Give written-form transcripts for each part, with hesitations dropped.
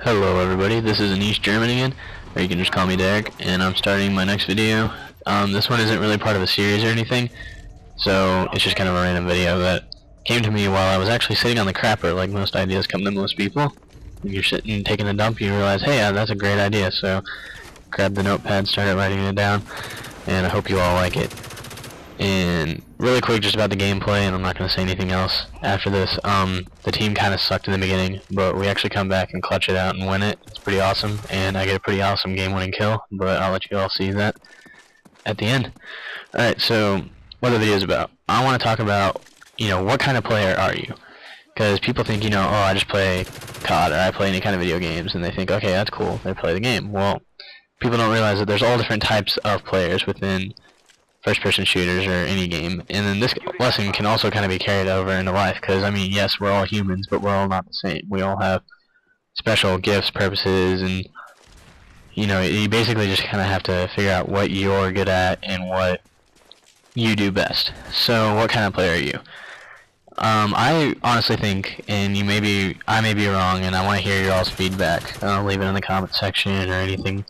Hello everybody, this is in East Germany again, or you can just call me Derek, and I'm starting my next video. This one isn't really part of a series or anything, so it's just kind of a random video that came to me while I was actually sitting on the crapper, like most ideas come to most people. When you're sitting taking a dump, you realize, hey, that's a great idea, so grabbed the notepad, started writing it down, and I hope you all like it. And really quick, just about the gameplay, and I'm not going to say anything else after this. The team kind of sucked in the beginning, but we actually come back and clutch it out and win it. It's pretty awesome, and I get a pretty awesome game-winning kill, but I'll let you all see that at the end. Alright, so what the video is about. I want to talk about, what kind of player are you? Because people think, oh, I just play COD, or I play any kind of video games, and they think, okay, that's cool, they play the game. Well, people don't realize that there's all different types of players within first-person shooters or any game, and then this lesson can also kind of be carried over into life, because, I mean, yes, we're all humans, but we're all not the same. We all have special gifts, purposes, and, you basically just kind of have to figure out what you're good at and what you do best. So, what kind of player are you? I honestly think, and I may be wrong, and I want to hear your all's feedback. Leave it in the comment section or anything.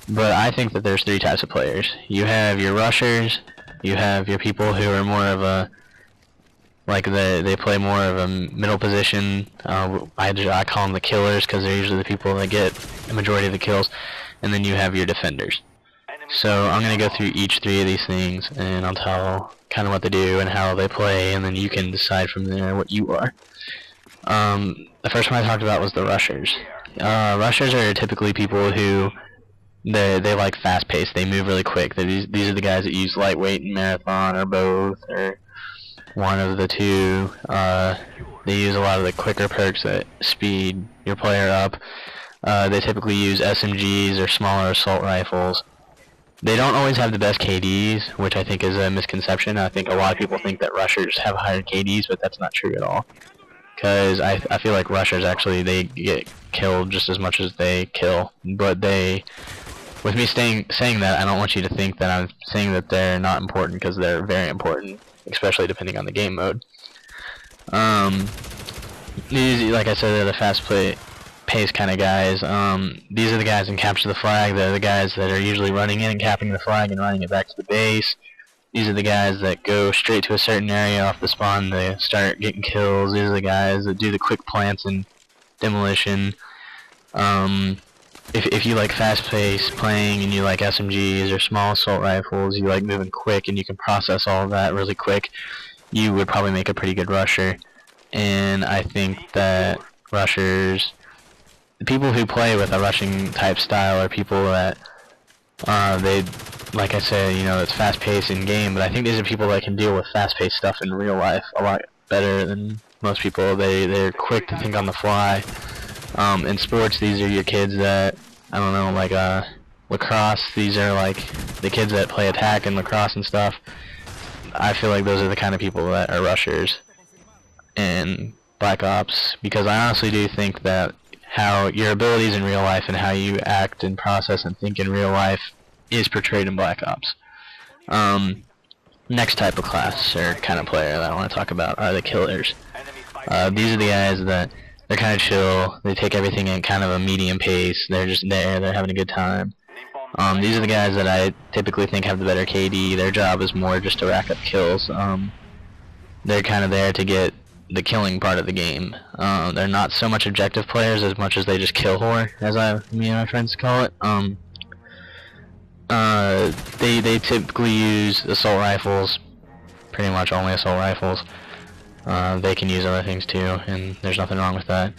But I think that there's three types of players. You have your rushers, you have your people who are more of a, they play more of a middle position. I call them the killers because they're usually the people that get the majority of the kills. And then you have your defenders. So I'm going to go through each three of these things, and I'll tell kind of what they do and how they play, and then you can decide from there what you are. The first one I talked about was the rushers. Rushers are typically people who they like fast paced, they move really quick. These are the guys that use lightweight and marathon, or both, or one of the two. They use a lot of the quicker perks that speed your player up. They typically use SMGs or smaller assault rifles. They don't always have the best KDs, which I think is a misconception. I think a lot of people think that rushers have higher KDs, but that's not true at all. Because I feel like rushers actually, they get killed just as much as they kill, but with me saying that, I don't want you to think that I'm saying that they're not important, because they're very important, especially depending on the game mode. These, like I said, they're the fast-paced kind of guys. These are the guys in Capture the Flag. They're the guys that are usually running in and capping the flag and running it back to the base. These are the guys that go straight to a certain area off the spawn. They start getting kills. These are the guys that do the quick plants and demolition. If you like fast-paced playing and you like SMGs or small assault rifles, you like moving quick and you can process all of that really quick, you would probably make a pretty good rusher. And I think that rushers, the people who play with a rushing type style, are people that like I said, it's fast-paced in game, but I think these are people that can deal with fast-paced stuff in real life a lot better than most people. They're quick to think on the fly. In sports, these are your kids that, I don't know, like lacrosse, these are like the kids that play attack in lacrosse and stuff. I feel like those are the kind of people that are rushers in Black Ops, because I honestly do think that how your abilities in real life and how you act and process and think in real life is portrayed in Black Ops. Next type of class or kind of player that I want to talk about are the killers. These are the guys that they're kind of chill, they take everything at kind of a medium pace, they're just there, they're having a good time. These are the guys that I typically think have the better KD. Their job is more just to rack up kills. They're kind of there to get the killing part of the game. They're not so much objective players as much as they just kill whore, as me and my friends call it. They typically use assault rifles, pretty much only assault rifles. They can use other things too, and there's nothing wrong with that.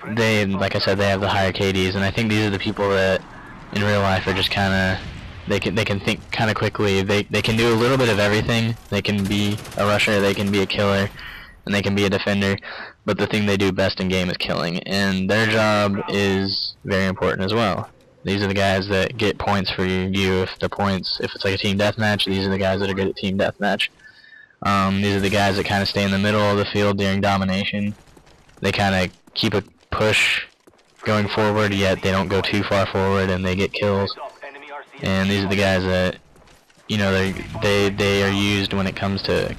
Like I said, they have the higher KDs, and I think these are the people that in real life are just kind of, they can think kind of quickly. They can do a little bit of everything. They can be a rusher, they can be a killer, and they can be a defender, but the thing they do best in game is killing, and their job is very important as well. These are the guys that get points for you if it's like a team deathmatch. These are the guys that are good at team deathmatch. These are the guys that kind of stay in the middle of the field during domination. They kind of keep a push going forward, yet they don't go too far forward and they get kills. And these are the guys that, they are used when it comes to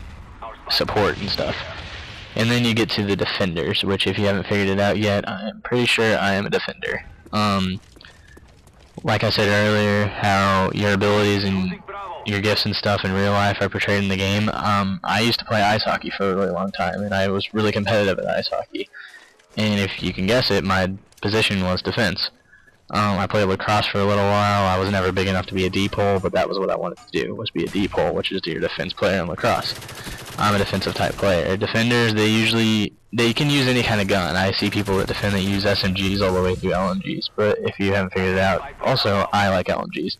support and stuff. And then you get to the defenders, which if you haven't figured it out yet, I'm pretty sure I am a defender. Like I said earlier, how your abilities and your gifts and stuff in real life are portrayed in the game. I used to play ice hockey for a really long time, and I was really competitive at ice hockey. And if you can guess it, my position was defense. I played lacrosse for a little while. I was never big enough to be a D-pole, but that was what I wanted to do, was be a D-pole, which is your defense player in lacrosse. I'm a defensive type player. Defenders, they can use any kind of gun. I see people that defend that use SMGs all the way through LMGs, but if you haven't figured it out, also, I like LMGs.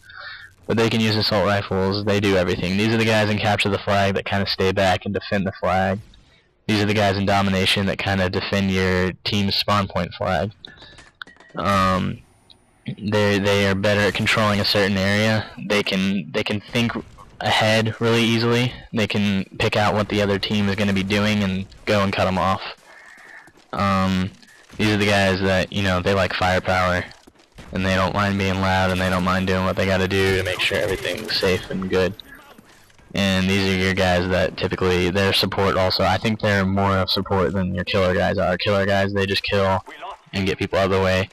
But they can use assault rifles, they do everything. These are the guys in capture the flag that kind of stay back and defend the flag. These are the guys in domination that kind of defend your team's spawn point flag. They are better at controlling a certain area. They can think ahead really easily. They can pick out what the other team is going to be doing and go and cut them off. These are the guys that, you know, they like firepower, and they don't mind being loud, and they don't mind doing what they got to do to make sure everything's safe and good. And these are your guys that typically, their support also, I think they're more of support than your killer guys are. Killer guys, they just kill and get people out of the way.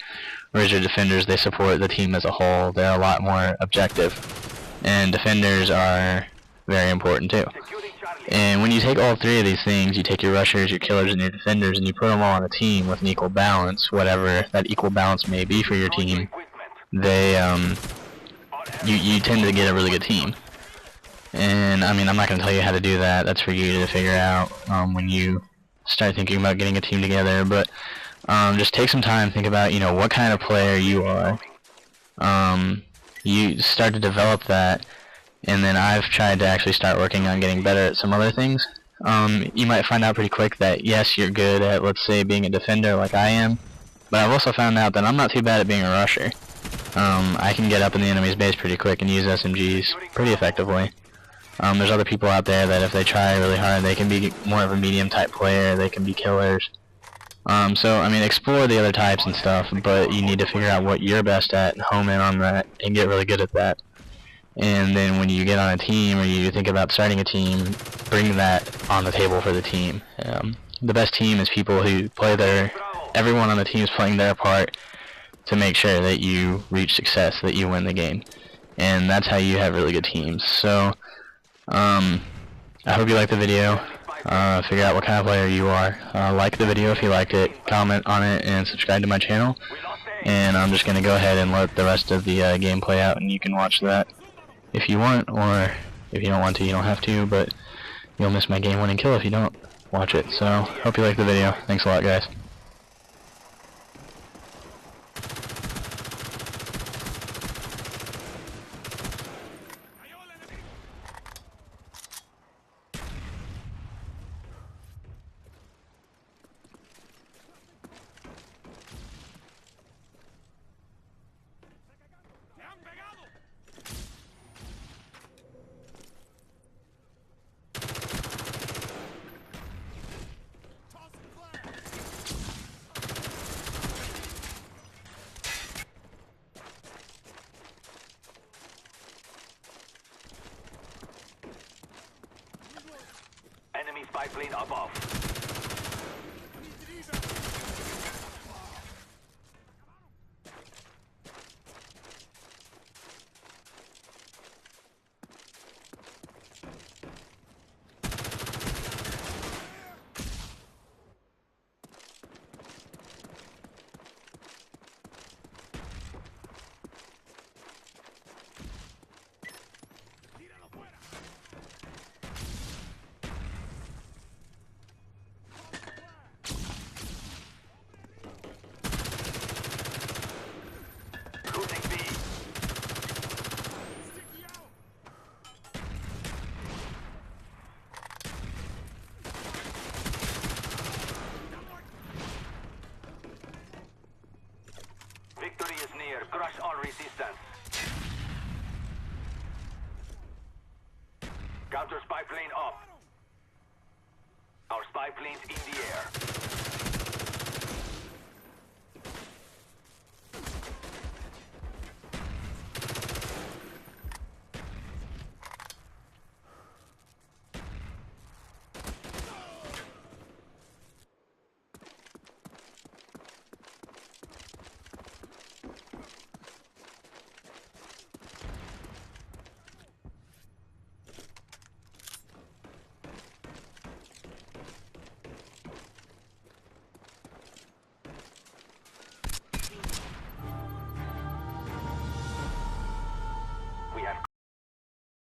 Whereas your defenders, they support the team as a whole. They're a lot more objective. And defenders are very important too. And when you take all three of these things, you take your rushers, your killers, and your defenders, and you put them all on a team with an equal balance, whatever that equal balance may be for your team, they, you tend to get a really good team. And, I mean, I'm not going to tell you how to do that. That's for you to figure out when you start thinking about getting a team together. But just take some time, think about, you know, what kind of player you are. You start to develop that, and then I've tried to actually start working on getting better at some other things. You might find out pretty quick that, yes, you're good at, let's say, being a defender like I am, but I've also found out that I'm not too bad at being a rusher. I can get up in the enemy's base pretty quick and use SMGs pretty effectively. There's other people out there that if they try really hard, they can be more of a medium type player, they can be killers. So, I mean, explore the other types and stuff, but you need to figure out what you're best at and home in on that and get really good at that. And then when you get on a team or you think about starting a team, bring that on the table for the team. The best team is people who play everyone on the team is playing their part to make sure that you reach success, that you win the game. And that's how you have really good teams. So, I hope you liked the video. Figure out what kind of player you are. Like the video if you liked it, comment on it, and subscribe to my channel. And I'm just going to go ahead and let the rest of the game play out, and you can watch that if you want, or if you don't want to, you don't have to, but you'll miss my game-winning kill if you don't watch it. So, hope you liked the video. Thanks a lot, guys. Enemy spy plane above. Victory is near. Crush all resistance. Counter spy plane up.